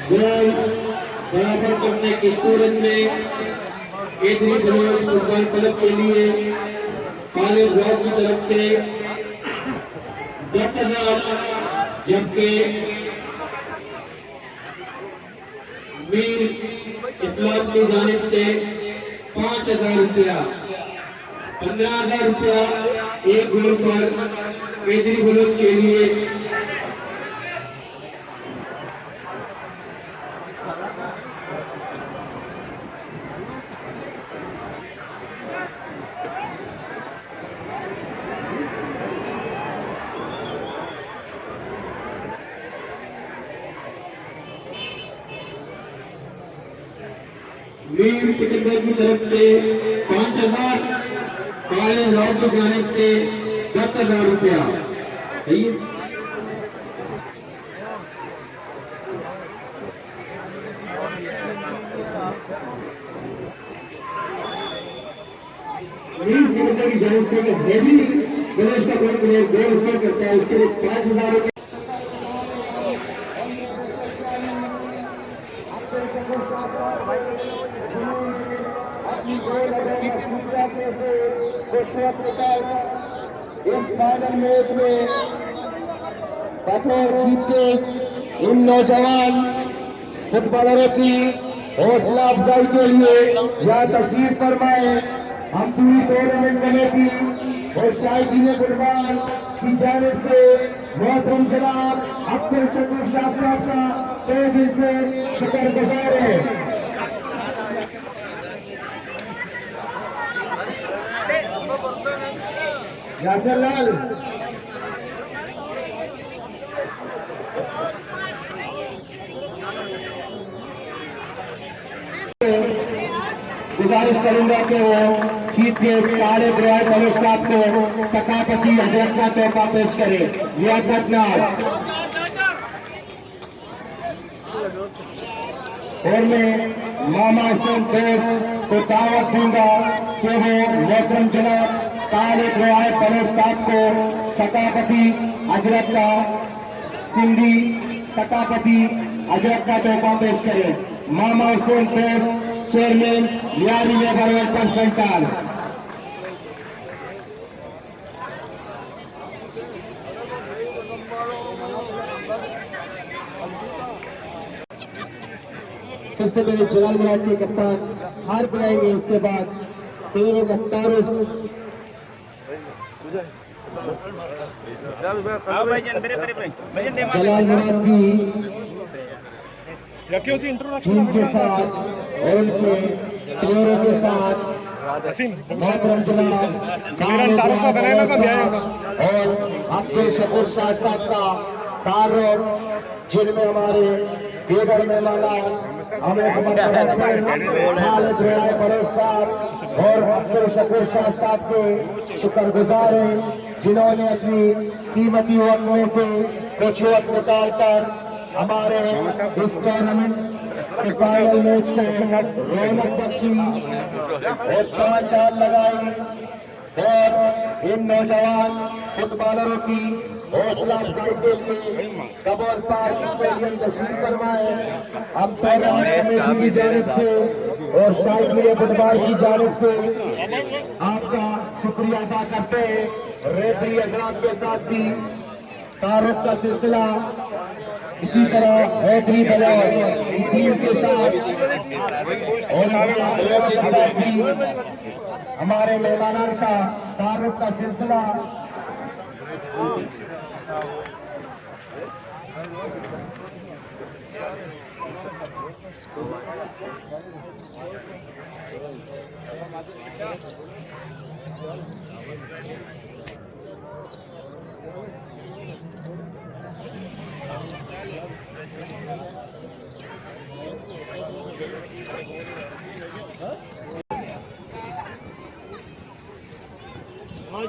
गोल बराबर करने की सूरत में केजरी बलोच फुटबॉल क्लब के लिए काले ब्लॉक की तरफ से 10,000, जबकि मीर इस्लाम की जानिब से 5,000 रुपया, 15,000 रुपया एक गोल पर केजरी बलोच के लिए। मीर सिकंदर की तरफ से 5,000, काले ब्लॉक की जानिब से 10,000 रुपया। सही है। मीर सिकंदर की जानिब से हेवी बलोच का कोई प्लेयर गोल स्कोर करता है, उसके लिए 5,000 रुपये। इस फाइनल मैच में कठोर जीत के इन नौजवान फुटबॉलरों की हौसला अफजाई के लिए यहाँ तशरीफ फरमाए। हम पूरी टूर्नामेंट कमेटी और शायकीन फुटबॉल की जानिब से मोहतरम जनाब अब्दुल शकूर शाह साहब का तहे दिल से शुक्रगुजार है। यासर लाल गुजारिश करूंगा कि वो चीफ गेस्ट काले द्रोह बलोच साहब को सकाफती हजरत का तोहफा पेश करे। लियाकत नाज और मैं मामा हुसैन दोस्त को दावत दूंगा कि वो मोहतरम जनाब काले द्रोह बलोच साहब को सकाफती हजरत का सिंधी सकाफती हजरत का तोहफा पेश करे। मामा हुसैन दोस्त chairman Lyari labour welfare centre. सबसे पहले जलाल मुराद के कप्तान हार बुलाएंगे, उसके बाद प्लेयरों का तारुफ। जलाल मुराद की टीम के साथ और उनके प्लेयरों के साथ मोहतरम जनाब और अब्दुल शकूर शाह साहब का तारुफ, जिनमें हमारे दीगर मेहमान हमें खालिद राय बलोच साहब और अब्दुल शकूर शाह साहब के शुक्रगुजार हैं, जिन्होंने अपनी कीमती वक्त में से कुछ वक्त निकाल कर हमारे इस टूर्नामेंट के फाइनल मैच को रौनक बख्शी और चाल लगाई और इन नौजवान फुटबॉलरों की हौसला अफजाई के लिए कबूल पार्क स्टेडियम तशरीफ फरमाए। हम टूर्नामेंट कमेटी की जानिब से और शायकीन फुटबॉल की जानिब से आपका शुक्रिया अदा करते हैं। रेफरी हजरात के साथ भी तारुफ का सिलसिला इसी तरह हैदरी बलोच टीम के साथ और भी हमारे मेहमानान का तारुफ का सिलसिला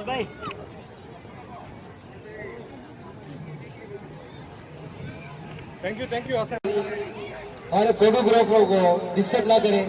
भाई थैंक यू हसन। हमारे फोटोग्राफरों को डिस्टर्ब ना करें।